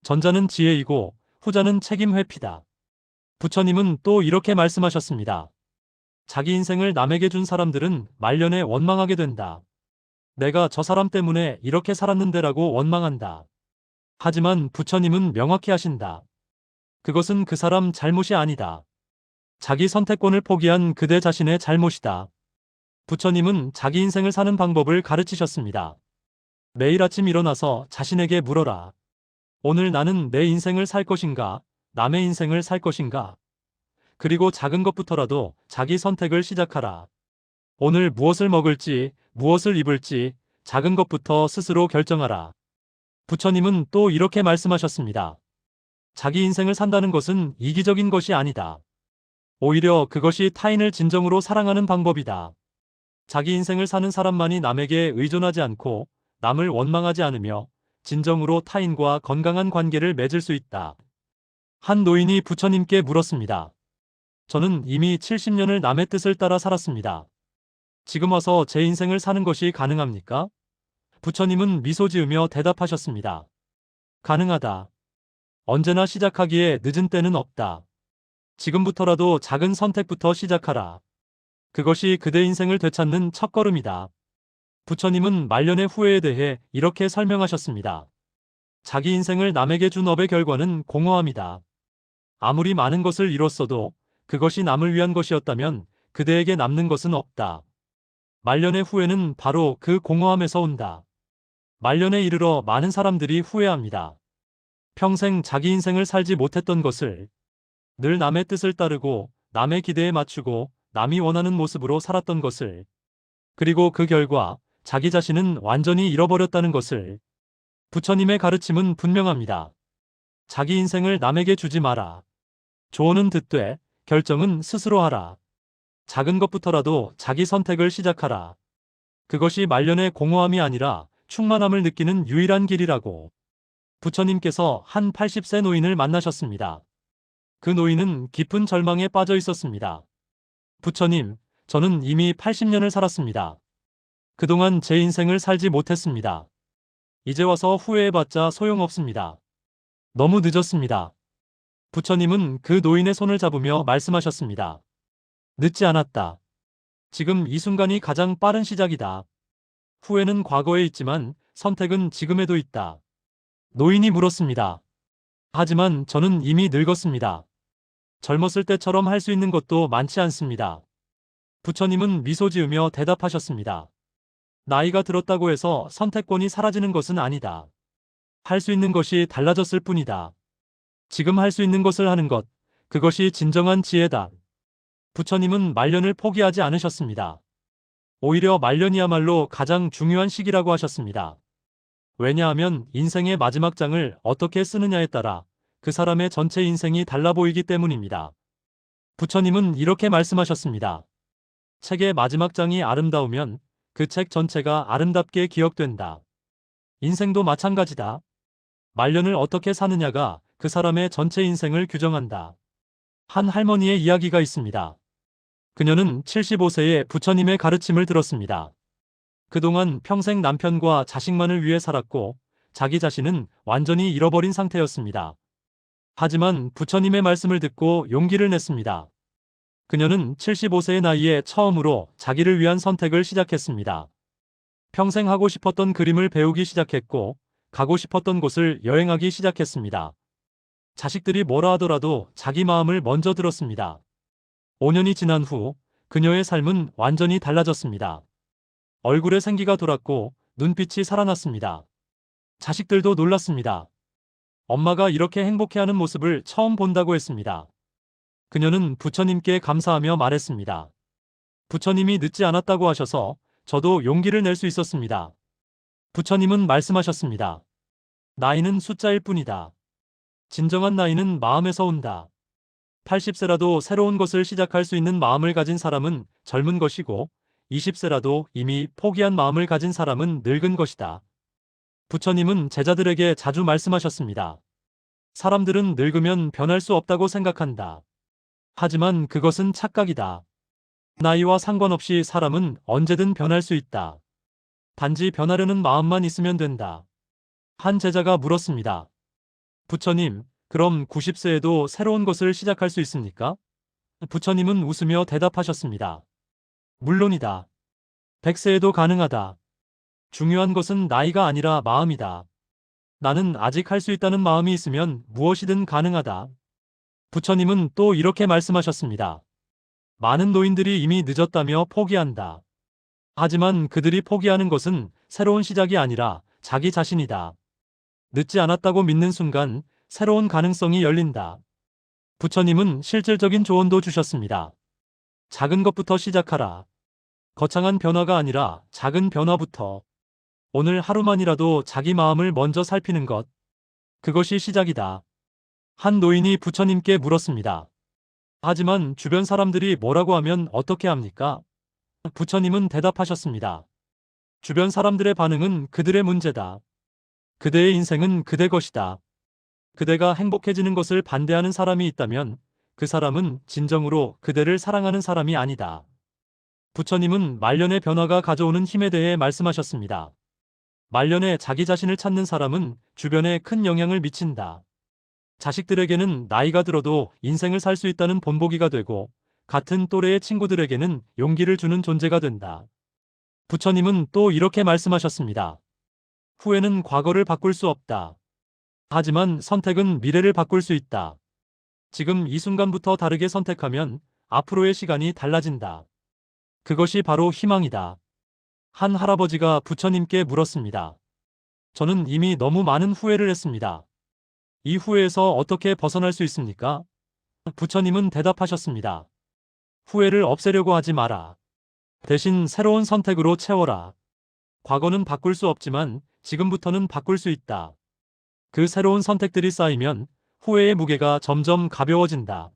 Speaker 1: 전자는 지혜이고 후자는 책임 회피다. 부처님은 또 이렇게 말씀하셨습니다. 자기 인생을 남에게 준 사람들은 말년에 원망하게 된다. 내가 저 사람 때문에 이렇게 살았는데라고 원망한다. 하지만 부처님은 명확히 하신다. 그것은 그 사람 잘못이 아니다. 자기 선택권을 포기한 그대 자신의 잘못이다. 부처님은 자기 인생을 사는 방법을 가르치셨습니다. 매일 아침 일어나서 자신에게 물어라. 오늘 나는 내 인생을 살 것인가, 남의 인생을 살 것인가? 그리고 작은 것부터라도 자기 선택을 시작하라. 오늘 무엇을 먹을지, 무엇을 입을지 작은 것부터 스스로 결정하라. 부처님은 또 이렇게 말씀하셨습니다. 자기 인생을 산다는 것은 이기적인 것이 아니다. 오히려 그것이 타인을 진정으로 사랑하는 방법이다. 자기 인생을 사는 사람만이 남에게 의존하지 않고 남을 원망하지 않으며 진정으로 타인과 건강한 관계를 맺을 수 있다. 한 노인이 부처님께 물었습니다. 저는 이미 70년을 남의 뜻을 따라 살았습니다. 지금 와서 제 인생을 사는 것이 가능합니까? 부처님은 미소 지으며 대답하셨습니다. 가능하다. 언제나 시작하기에 늦은 때는 없다. 지금부터라도 작은 선택부터 시작하라. 그것이 그대 인생을 되찾는 첫걸음이다. 부처님은 말년의 후회에 대해 이렇게 설명하셨습니다. 자기 인생을 남에게 준 업의 결과는 공허함이다. 아무리 많은 것을 이뤘어도 그것이 남을 위한 것이었다면 그대에게 남는 것은 없다. 말년의 후회는 바로 그 공허함에서 온다. 말년에 이르러 많은 사람들이 후회합니다. 평생 자기 인생을 살지 못했던 것을, 늘 남의 뜻을 따르고 남의 기대에 맞추고 남이 원하는 모습으로 살았던 것을, 그리고 그 결과 자기 자신은 완전히 잃어버렸다는 것을. 부처님의 가르침은 분명합니다. 자기 인생을 남에게 주지 마라. 조언은 듣되 결정은 스스로 하라. 작은 것부터라도 자기 선택을 시작하라. 그것이 말년의 공허함이 아니라 충만함을 느끼는 유일한 길이라고. 부처님께서 한 80세 노인을 만나셨습니다. 그 노인은 깊은 절망에 빠져 있었습니다. 부처님, 저는 이미 80년을 살았습니다. 그동안 제 인생을 살지 못했습니다. 이제 와서 후회해봤자 소용없습니다. 너무 늦었습니다. 부처님은 그 노인의 손을 잡으며 말씀하셨습니다. 늦지 않았다. 지금 이 순간이 가장 빠른 시작이다. 후회는 과거에 있지만 선택은 지금에도 있다. 노인이 물었습니다. 하지만 저는 이미 늙었습니다. 젊었을 때처럼 할 수 있는 것도 많지 않습니다. 부처님은 미소 지으며 대답하셨습니다. 나이가 들었다고 해서 선택권이 사라지는 것은 아니다. 할 수 있는 것이 달라졌을 뿐이다. 지금 할 수 있는 것을 하는 것, 그것이 진정한 지혜다. 부처님은 말년을 포기하지 않으셨습니다. 오히려 말년이야말로 가장 중요한 시기라고 하셨습니다. 왜냐하면 인생의 마지막 장을 어떻게 쓰느냐에 따라 그 사람의 전체 인생이 달라 보이기 때문입니다. 부처님은 이렇게 말씀하셨습니다. 책의 마지막 장이 아름다우면 그 책 전체가 아름답게 기억된다. 인생도 마찬가지다. 말년을 어떻게 사느냐가 그 사람의 전체 인생을 규정한다. 한 할머니의 이야기가 있습니다. 그녀는 75세에 부처님의 가르침을 들었습니다. 그동안 평생 남편과 자식만을 위해 살았고 자기 자신은 완전히 잃어버린 상태였습니다. 하지만 부처님의 말씀을 듣고 용기를 냈습니다. 그녀는 75세의 나이에 처음으로 자기를 위한 선택을 시작했습니다. 평생 하고 싶었던 그림을 배우기 시작했고 가고 싶었던 곳을 여행하기 시작했습니다. 자식들이 뭐라 하더라도 자기 마음을 먼저 들었습니다. 5년이 지난 후 그녀의 삶은 완전히 달라졌습니다. 얼굴에 생기가 돌았고 눈빛이 살아났습니다. 자식들도 놀랐습니다. 엄마가 이렇게 행복해하는 모습을 처음 본다고 했습니다. 그녀는 부처님께 감사하며 말했습니다. 부처님이 늦지 않았다고 하셔서 저도 용기를 낼 수 있었습니다. 부처님은 말씀하셨습니다. 나이는 숫자일 뿐이다. 진정한 나이는 마음에서 온다. 80세라도 새로운 것을 시작할 수 있는 마음을 가진 사람은 젊은 것이고 20세라도 이미 포기한 마음을 가진 사람은 늙은 것이다. 부처님은 제자들에게 자주 말씀하셨습니다. 사람들은 늙으면 변할 수 없다고 생각한다. 하지만 그것은 착각이다. 나이와 상관없이 사람은 언제든 변할 수 있다. 단지 변하려는 마음만 있으면 된다. 한 제자가 물었습니다. 부처님, 그럼 90세에도 새로운 것을 시작할 수 있습니까? 부처님은 웃으며 대답하셨습니다. 물론이다. 100세에도 가능하다. 중요한 것은 나이가 아니라 마음이다. 나는 아직 할 수 있다는 마음이 있으면 무엇이든 가능하다. 부처님은 또 이렇게 말씀하셨습니다. 많은 노인들이 이미 늦었다며 포기한다. 하지만 그들이 포기하는 것은 새로운 시작이 아니라 자기 자신이다. 늦지 않았다고 믿는 순간 새로운 가능성이 열린다. 부처님은 실질적인 조언도 주셨습니다. 작은 것부터 시작하라. 거창한 변화가 아니라 작은 변화부터. 오늘 하루만이라도 자기 마음을 먼저 살피는 것. 그것이 시작이다. 한 노인이 부처님께 물었습니다. 하지만 주변 사람들이 뭐라고 하면 어떻게 합니까? 부처님은 대답하셨습니다. 주변 사람들의 반응은 그들의 문제다. 그대의 인생은 그대 것이다. 그대가 행복해지는 것을 반대하는 사람이 있다면 그 사람은 진정으로 그대를 사랑하는 사람이 아니다. 부처님은 말년의 변화가 가져오는 힘에 대해 말씀하셨습니다. 말년에 자기 자신을 찾는 사람은 주변에 큰 영향을 미친다. 자식들에게는 나이가 들어도 인생을 살 수 있다는 본보기가 되고 같은 또래의 친구들에게는 용기를 주는 존재가 된다. 부처님은 또 이렇게 말씀하셨습니다. 후회는 과거를 바꿀 수 없다. 하지만 선택은 미래를 바꿀 수 있다. 지금 이 순간부터 다르게 선택하면 앞으로의 시간이 달라진다. 그것이 바로 희망이다. 한 할아버지가 부처님께 물었습니다. 저는 이미 너무 많은 후회를 했습니다. 이 후회에서 어떻게 벗어날 수 있습니까? 부처님은 대답하셨습니다. 후회를 없애려고 하지 마라. 대신 새로운 선택으로 채워라. 과거는 바꿀 수 없지만 지금부터는 바꿀 수 있다. 그 새로운 선택들이 쌓이면 후회의 무게가 점점 가벼워진다.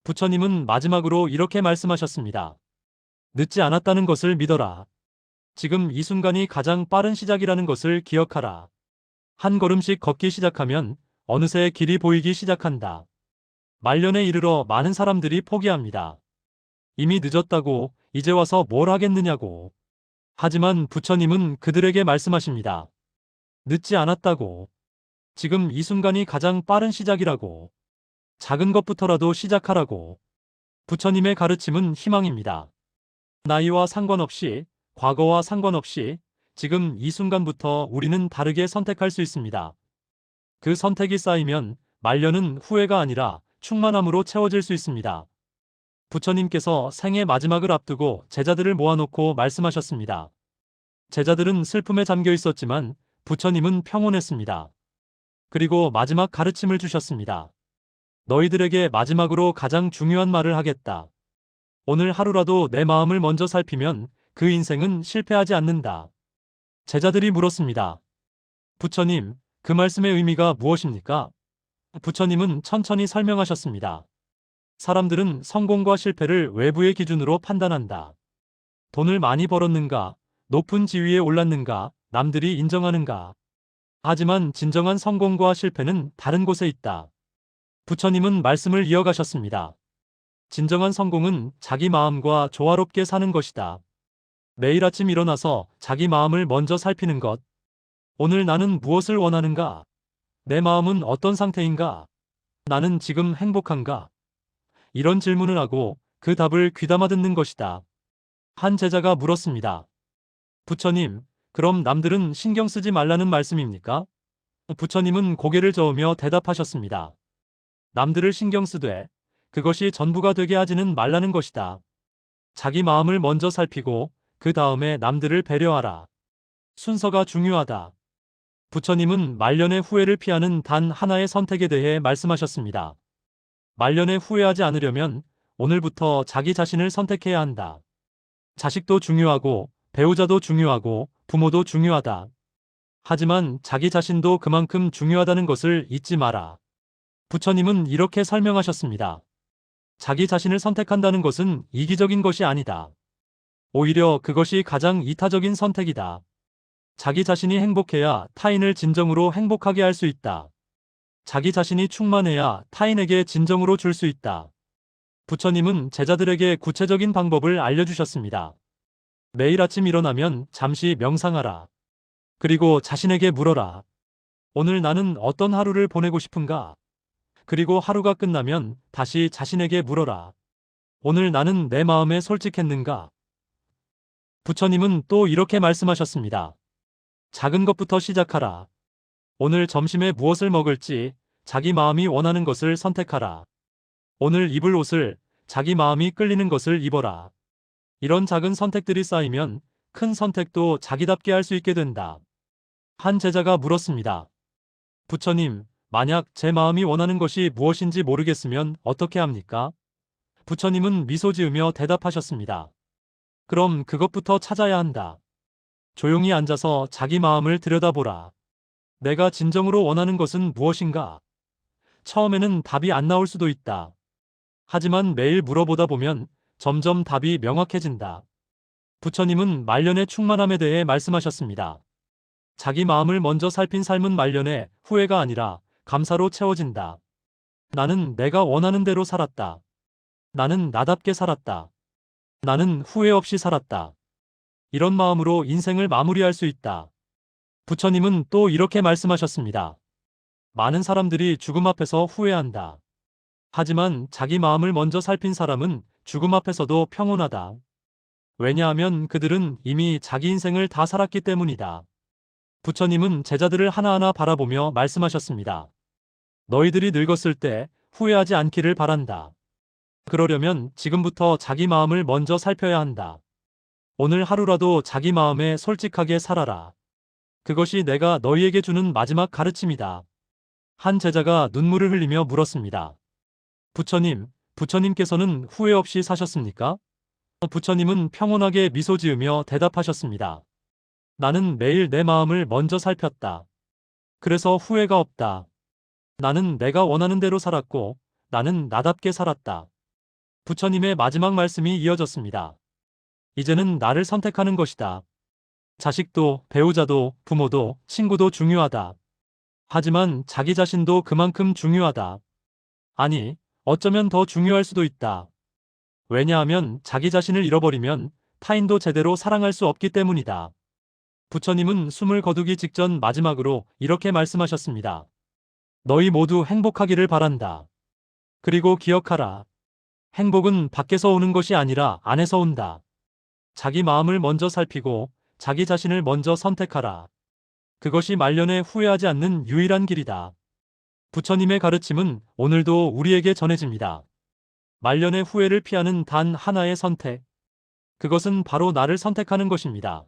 Speaker 1: 부처님은 마지막으로 이렇게 말씀하셨습니다. 늦지 않았다는 것을 믿어라. 지금 이 순간이 가장 빠른 시작이라는 것을 기억하라. 한 걸음씩 걷기 시작하면 어느새 길이 보이기 시작한다. 말년에 이르러 많은 사람들이 포기합니다. 이미 늦었다고, 이제 와서 뭘 하겠느냐고. 하지만 부처님은 그들에게 말씀하십니다. 늦지 않았다고. 지금 이 순간이 가장 빠른 시작이라고. 작은 것부터라도 시작하라고. 부처님의 가르침은 희망입니다. 나이와 상관없이, 과거와 상관없이 지금 이 순간부터 우리는 다르게 선택할 수 있습니다. 그 선택이 쌓이면 말년은 후회가 아니라 충만함으로 채워질 수 있습니다. 부처님께서 생의 마지막을 앞두고 제자들을 모아놓고 말씀하셨습니다. 제자들은 슬픔에 잠겨 있었지만 부처님은 평온했습니다. 그리고 마지막 가르침을 주셨습니다. 너희들에게 마지막으로 가장 중요한 말을 하겠다. 오늘 하루라도 내 마음을 먼저 살피면 그 인생은 실패하지 않는다. 제자들이 물었습니다. 부처님, 그 말씀의 의미가 무엇입니까? 부처님은 천천히 설명하셨습니다. 사람들은 성공과 실패를 외부의 기준으로 판단한다. 돈을 많이 벌었는가, 높은 지위에 올랐는가, 남들이 인정하는가. 하지만 진정한 성공과 실패는 다른 곳에 있다. 부처님은 말씀을 이어가셨습니다. 진정한 성공은 자기 마음과 조화롭게 사는 것이다. 매일 아침 일어나서 자기 마음을 먼저 살피는 것. 오늘 나는 무엇을 원하는가? 내 마음은 어떤 상태인가? 나는 지금 행복한가? 이런 질문을 하고 그 답을 귀담아 듣는 것이다. 한 제자가 물었습니다. 부처님, 그럼 남들은 신경 쓰지 말라는 말씀입니까? 부처님은 고개를 저으며 대답하셨습니다. 남들을 신경 쓰되 그것이 전부가 되게 하지는 말라는 것이다. 자기 마음을 먼저 살피고 그 다음에 남들을 배려하라. 순서가 중요하다. 부처님은 말년의 후회를 피하는 단 하나의 선택에 대해 말씀하셨습니다. 말년에 후회하지 않으려면 오늘부터 자기 자신을 선택해야 한다. 자식도 중요하고 배우자도 중요하고 부모도 중요하다. 하지만 자기 자신도 그만큼 중요하다는 것을 잊지 마라. 부처님은 이렇게 설명하셨습니다. 자기 자신을 선택한다는 것은 이기적인 것이 아니다. 오히려 그것이 가장 이타적인 선택이다. 자기 자신이 행복해야 타인을 진정으로 행복하게 할 수 있다. 자기 자신이 충만해야 타인에게 진정으로 줄 수 있다. 부처님은 제자들에게 구체적인 방법을 알려주셨습니다. 매일 아침 일어나면 잠시 명상하라. 그리고 자신에게 물어라. 오늘 나는 어떤 하루를 보내고 싶은가? 그리고 하루가 끝나면 다시 자신에게 물어라. 오늘 나는 내 마음에 솔직했는가? 부처님은 또 이렇게 말씀하셨습니다. 작은 것부터 시작하라. 오늘 점심에 무엇을 먹을지 자기 마음이 원하는 것을 선택하라. 오늘 입을 옷을 자기 마음이 끌리는 것을 입어라. 이런 작은 선택들이 쌓이면 큰 선택도 자기답게 할 수 있게 된다. 한 제자가 물었습니다. 부처님, 만약 제 마음이 원하는 것이 무엇인지 모르겠으면 어떻게 합니까? 부처님은 미소 지으며 대답하셨습니다. 그럼 그것부터 찾아야 한다. 조용히 앉아서 자기 마음을 들여다보라. 내가 진정으로 원하는 것은 무엇인가? 처음에는 답이 안 나올 수도 있다. 하지만 매일 물어보다 보면 점점 답이 명확해진다. 부처님은 말년의 충만함에 대해 말씀하셨습니다. 자기 마음을 먼저 살핀 삶은 말년에 후회가 아니라 감사로 채워진다. 나는 내가 원하는 대로 살았다. 나는 나답게 살았다. 나는 후회 없이 살았다. 이런 마음으로 인생을 마무리할 수 있다. 부처님은 또 이렇게 말씀하셨습니다. 많은 사람들이 죽음 앞에서 후회한다. 하지만 자기 마음을 먼저 살핀 사람은 죽음 앞에서도 평온하다. 왜냐하면 그들은 이미 자기 인생을 다 살았기 때문이다. 부처님은 제자들을 하나하나 바라보며 말씀하셨습니다. 너희들이 늙었을 때 후회하지 않기를 바란다. 그러려면 지금부터 자기 마음을 먼저 살펴야 한다. 오늘 하루라도 자기 마음에 솔직하게 살아라. 그것이 내가 너희에게 주는 마지막 가르침이다. 한 제자가 눈물을 흘리며 물었습니다. 부처님, 부처님께서는 후회 없이 사셨습니까? 부처님은 평온하게 미소 지으며 대답하셨습니다. 나는 매일 내 마음을 먼저 살폈다. 그래서 후회가 없다. 나는 내가 원하는 대로 살았고, 나는 나답게 살았다. 부처님의 마지막 말씀이 이어졌습니다. 이제는 나를 선택하는 것이다. 자식도, 배우자도, 부모도, 친구도 중요하다. 하지만 자기 자신도 그만큼 중요하다. 아니, 어쩌면 더 중요할 수도 있다. 왜냐하면 자기 자신을 잃어버리면 타인도 제대로 사랑할 수 없기 때문이다. 부처님은 숨을 거두기 직전 마지막으로 이렇게 말씀하셨습니다. 너희 모두 행복하기를 바란다. 그리고 기억하라. 행복은 밖에서 오는 것이 아니라 안에서 온다. 자기 마음을 먼저 살피고 자기 자신을 먼저 선택하라. 그것이 말년에 후회하지 않는 유일한 길이다. 부처님의 가르침은 오늘도 우리에게 전해집니다. 말년의 후회를 피하는 단 하나의 선택. 그것은 바로 나를 선택하는 것입니다.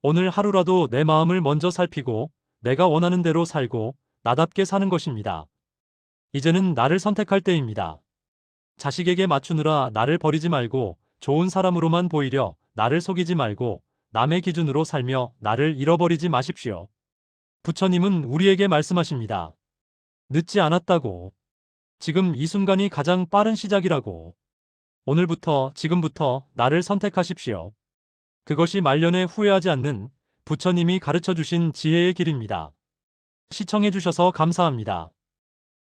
Speaker 1: 오늘 하루라도 내 마음을 먼저 살피고 내가 원하는 대로 살고 나답게 사는 것입니다. 이제는 나를 선택할 때입니다. 자식에게 맞추느라 나를 버리지 말고 좋은 사람으로만 보이려 나를 속이지 말고 남의 기준으로 살며 나를 잃어버리지 마십시오. 부처님은 우리에게 말씀하십니다. 늦지 않았다고. 지금 이 순간이 가장 빠른 시작이라고. 오늘부터, 지금부터 나를 선택하십시오. 그것이 말년에 후회하지 않는 부처님이 가르쳐 주신 지혜의 길입니다. 시청해 주셔서 감사합니다.